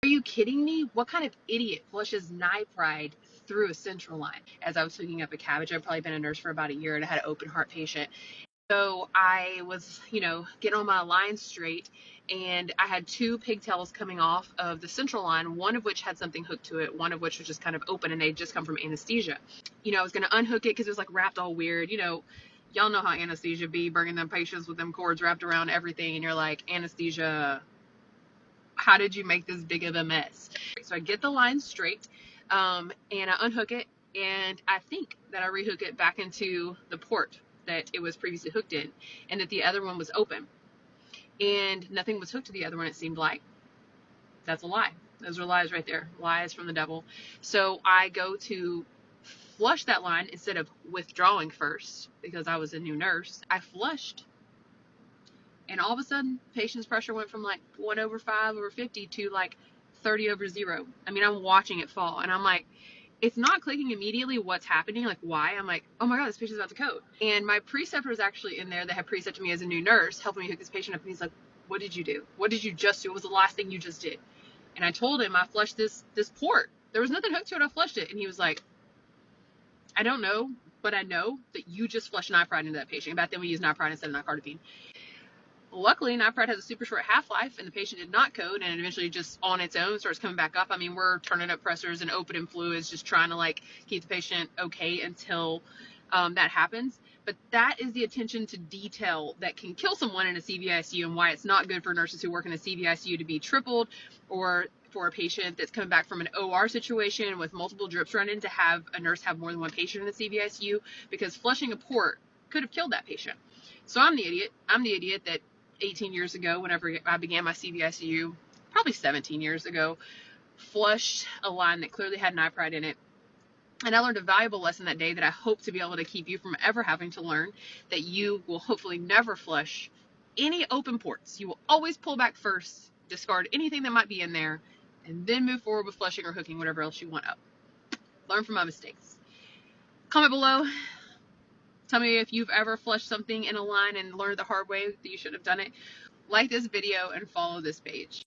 Are you kidding me? What kind of idiot flushes nipride through a central line? As I was hooking up a cabbage, I've probably been a nurse for about a year and I had an open heart patient. So I was, getting all my lines straight, and I had two pigtails coming off of the central line, one of which had something hooked to it, one of which was just kind of open, and they'd just come from anesthesia. I was going to unhook it because it was like wrapped all weird. Y'all know how anesthesia be, bringing them patients with them cords wrapped around everything, and you're like, anesthesia, how did you make this big of a mess? So I get the line straight, and I unhook it, and I think that I rehook it back into the port that it was previously hooked in, and that the other one was open. And nothing was hooked to the other one, it seemed like. That's a lie. Those are lies right there. Lies from the devil. So I go to flush that line instead of withdrawing first because I was a new nurse. I flushed, and all of a sudden, patient's pressure went from like 1/5/50 to like 30/0. I mean, I'm watching it fall, and I'm like, it's not clicking immediately what's happening, like why. I'm like, oh my god, this patient's about to code. And my preceptor was actually in there that had precepted me as a new nurse, helping me hook this patient up. And he's like, what did you do? What did you just do? What was the last thing you just did? And I told him I flushed this port. There was nothing hooked to it. I flushed it. And he was like, I don't know, but I know that you just flushed nipride into that patient. Back then we used nipride instead of nicardipine. Luckily, nipride has a super short half-life, and the patient did not code, and it eventually just on its own starts coming back up. I mean, we're turning up pressors and opening fluids, just trying to like keep the patient okay until that happens. But that is the attention to detail that can kill someone in a CVICU, and why it's not good for nurses who work in a CVICU to be tripled, or for a patient that's coming back from an OR situation with multiple drips running to have a nurse have more than one patient in the CVICU, because flushing a port could have killed that patient. So I'm the idiot. I'm the idiot that 18 years ago, whenever I began my CVICU, probably 17 years ago, flushed a line that clearly had nipride in it. And I learned a valuable lesson that day that I hope to be able to keep you from ever having to learn, that you will hopefully never flush any open ports. You will always pull back first, discard anything that might be in there, and then move forward with flushing or hooking whatever else you want up. Learn from my mistakes. Comment below. Tell me if you've ever flushed something in a line and learned the hard way that you should have done it. Like this video and follow this page.